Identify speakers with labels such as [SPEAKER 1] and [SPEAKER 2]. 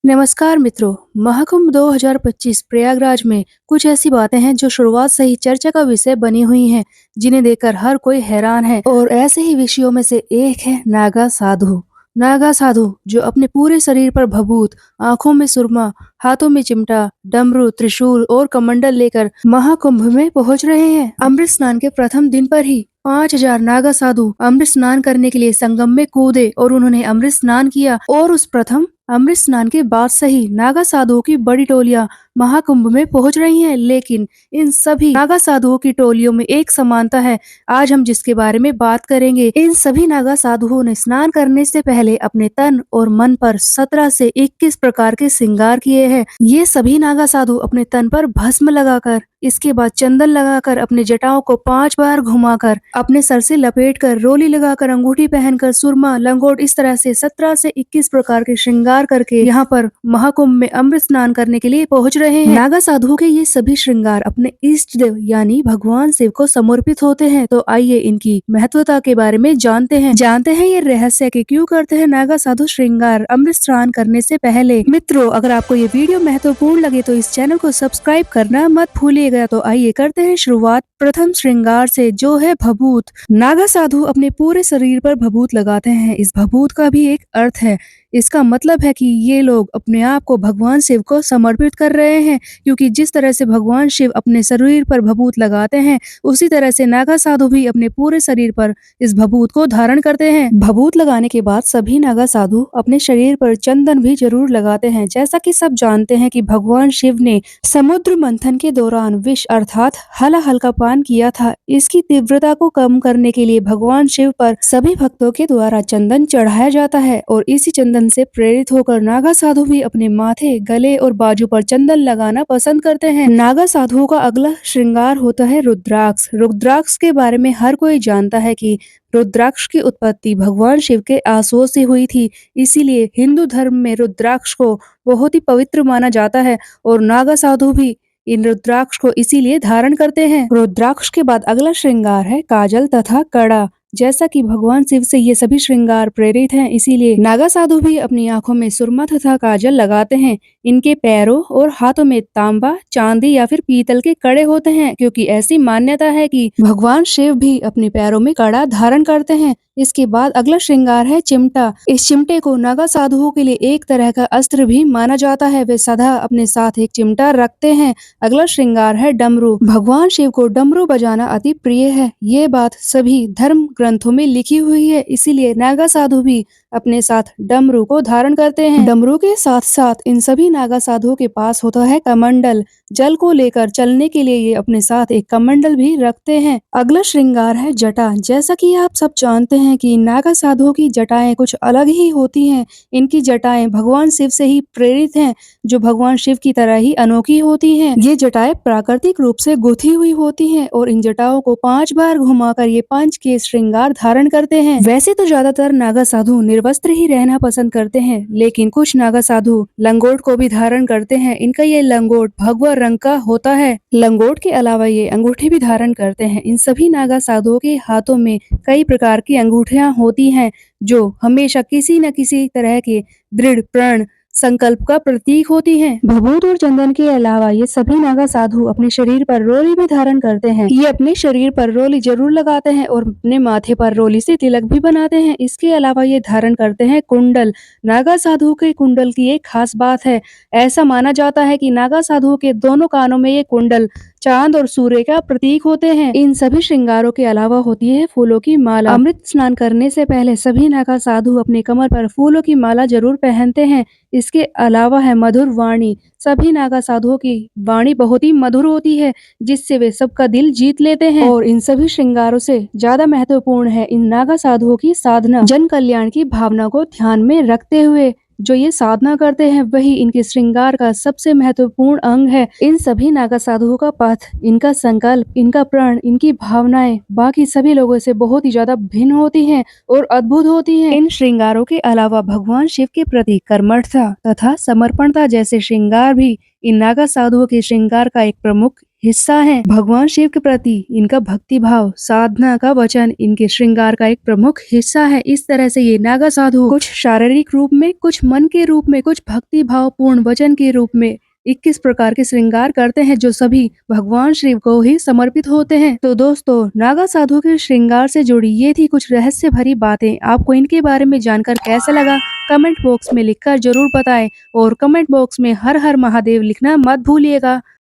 [SPEAKER 1] नमस्कार मित्रों। महाकुंभ 2025 प्रयागराज में कुछ ऐसी बातें हैं जो शुरुआत से ही चर्चा का विषय बनी हुई हैं, जिन्हें देखकर हर कोई हैरान है। और ऐसे ही विषयों में से एक है नागा साधु। नागा साधु जो अपने पूरे शरीर पर भभूत, आंखों में सुरमा, हाथों में चिमटा, डमरू, त्रिशूल और कमंडल लेकर महाकुंभ में पहुंच रहे हैं। अमृत स्नान के प्रथम दिन पर ही 5,000 नागा साधु अमृत स्नान करने के लिए संगम में कूदे और उन्होंने अमृत स्नान किया। और उस प्रथम अमृत स्नान के बाद से ही नागा साधुओं की बड़ी टोलियां महाकुंभ में पहुंच रही हैं। लेकिन इन सभी नागा साधुओं की टोलियों में एक समानता है, आज हम जिसके बारे में बात करेंगे। इन सभी नागा साधुओं ने स्नान करने से पहले अपने तन और मन पर 17 से 21 प्रकार के श्रृंगार किए हैं। ये सभी नागा साधु अपने तन पर भस्म लगाकर, इसके बाद चंदन लगाकर, अपने जटाओं को 5 बार घुमाकर, अपने सर से लपेटकर, रोली लगाकर, अंगूठी पहनकर, सुरमा, लंगोट, इस तरह से 17 से 21 प्रकार के श्रृंगार करके यहाँ पर महाकुंभ में अमृत स्नान करने के लिए पहुंच रहे हैं। नागा साधुओं के ये सभी श्रृंगार अपने इष्ट देव यानी भगवान शिव को समर्पित होते हैं। तो आइए इनकी महत्वता के बारे में जानते हैं ये रहस्य कि क्यों करते हैं नागा साधु श्रृंगार अमृत स्नान करने से पहले। मित्रों, अगर आपको ये वीडियो महत्वपूर्ण लगे तो इस चैनल को सब्सक्राइब करना मत भूलिएगा। तो आइए करते हैं शुरुआत प्रथम श्रृंगार से, जो है भभूत। नागा साधु अपने पूरे शरीर पर भभूत लगाते हैं। इस भभूत का भी एक अर्थ है। इसका मतलब है कि ये लोग अपने आप को भगवान शिव को समर्पित कर रहे हैं, क्योंकि जिस तरह से भगवान शिव अपने शरीर पर भभूत लगाते हैं, उसी तरह से नागा साधु भी अपने पूरे शरीर पर इस भभूत को धारण करते हैं। भभूत लगाने के बाद सभी नागा साधु अपने शरीर पर चंदन भी जरूर लगाते हैं। जैसा कि सब जानते हैं कि भगवान शिव ने समुद्र मंथन के दौरान विष अर्थात हलाहल का पान किया था। इसकी तीव्रता को कम करने के लिए भगवान शिव पर सभी भक्तों के द्वारा चंदन चढ़ाया जाता है, और इसी चंदन से प्रेरित होकर नागा साधु भी अपने माथे, गले और बाजू पर चंदन लगाना पसंद करते हैं। नागा साधुओं का अगला श्रृंगार होता है रुद्राक्ष। रुद्राक्ष के बारे में हर कोई जानता है कि रुद्राक्ष की उत्पत्ति भगवान शिव के आंसुओं से हुई थी। इसीलिए हिंदू धर्म में रुद्राक्ष को बहुत ही पवित्र माना जाता है, और नागा साधु भी इन रुद्राक्ष को इसीलिए धारण करते हैं। रुद्राक्ष के बाद अगला श्रृंगार है काजल तथा कड़ा। जैसा कि भगवान शिव से ये सभी श्रृंगार प्रेरित हैं, इसीलिए नागा साधु भी अपनी आंखों में सुरमा तथा काजल लगाते हैं। इनके पैरों और हाथों में तांबा, चांदी या फिर पीतल के कड़े होते हैं, क्योंकि ऐसी मान्यता है कि भगवान शिव भी अपने पैरों में कड़ा धारण करते हैं। इसके बाद अगला श्रृंगार है चिमटा। इस चिमटे को नागा साधुओं के लिए एक तरह का अस्त्र भी माना जाता है। वे सदा अपने साथ एक चिमटा रखते हैं। अगला श्रृंगार है डमरू। भगवान शिव को डमरू बजाना अति प्रिय है। ये बात सभी धर्म ग्रंथों में लिखी हुई है, इसीलिए नागा साधु भी अपने साथ डमरू को धारण करते हैं। डमरू के साथ साथ इन सभी नागा साधुओं के पास होता है कमंडल। जल को लेकर चलने के लिए ये अपने साथ एक कमंडल भी रखते हैं। अगला श्रृंगार है जटा। जैसा कि आप सब जानते हैं कि नागा साधुओं की जटाएं कुछ अलग ही होती हैं। इनकी जटाएं भगवान शिव से ही प्रेरित हैं, जो भगवान शिव की तरह ही अनोखी होती हैं। ये जटाएं प्राकृतिक रूप से गुथी हुई होती हैं, और इन जटाओं को 5 बार घुमाकर ये पंच के श्रृंगार धारण करते हैं। वैसे तो ज्यादातर नागा साधु निर्वस्त्र ही रहना पसंद करते हैं, लेकिन कुछ नागा साधु लंगोट को भी धारण करते हैं। इनका ये लंगोट भगवा रंग का होता है। लंगोट के अलावा ये अंगूठी भी धारण करते हैं। इन सभी नागा साधुओं के हाथों में कई प्रकार की अंगूठियां होती हैं, जो हमेशा किसी न किसी तरह के दृढ़ प्रण संकल्प का प्रतीक होती हैं। भभूत और चंदन के अलावा ये सभी नागा साधु अपने शरीर पर रोली भी धारण करते हैं। ये अपने शरीर पर रोली जरूर लगाते हैं और अपने माथे पर रोली से तिलक भी बनाते हैं। इसके अलावा ये धारण करते हैं कुंडल। नागा साधु के कुंडल की एक खास बात है। ऐसा माना जाता है कि नागा साधु के दोनों कानों में ये कुंडल चांद और सूर्य का प्रतीक होते हैं। इन सभी श्रृंगारों के अलावा होती है फूलों की माला। अमृत स्नान करने से पहले सभी नागा साधु अपने कमर पर फूलों की माला जरूर पहनते हैं। इसके अलावा है मधुर वाणी। सभी नागा साधुओं की वाणी बहुत ही मधुर होती है, जिससे वे सबका दिल जीत लेते हैं। और इन सभी श्रृंगारों से ज्यादा महत्वपूर्ण है इन नागा साधुओं की साधना। जन कल्याण की भावना को ध्यान में रखते हुए जो ये साधना करते हैं, वही इनके श्रृंगार का सबसे महत्वपूर्ण अंग है। इन सभी नागा साधुओं का पथ, इनका संकल्प, इनका प्रण, इनकी भावनाएं बाकी सभी लोगों से बहुत ही ज्यादा भिन्न होती हैं और अद्भुत होती हैं। इन श्रृंगारों के अलावा भगवान शिव के प्रति कर्मठता तथा समर्पणता जैसे श्रृंगार भी इन नागा साधुओं के श्रृंगार का एक प्रमुख हिस्सा हैं। भगवान शिव के प्रति इनका भक्ति भाव, साधना का वचन इनके श्रृंगार का एक प्रमुख हिस्सा है। इस तरह से ये नागा साधु कुछ शारीरिक रूप में, कुछ मन के रूप में, कुछ भक्ति भाव पूर्ण वचन के रूप में 21 प्रकार के श्रृंगार करते हैं, जो सभी भगवान शिव को ही समर्पित होते हैं। तो दोस्तों, नागा साधु के श्रृंगार से जुड़ी ये थी कुछ रहस्य भरी बातें। आपको इनके बारे में जानकर कैसा लगा, कमेंट बॉक्स में लिखकर जरूर बताएं और कमेंट बॉक्स में हर हर महादेव लिखना मत भूलिएगा।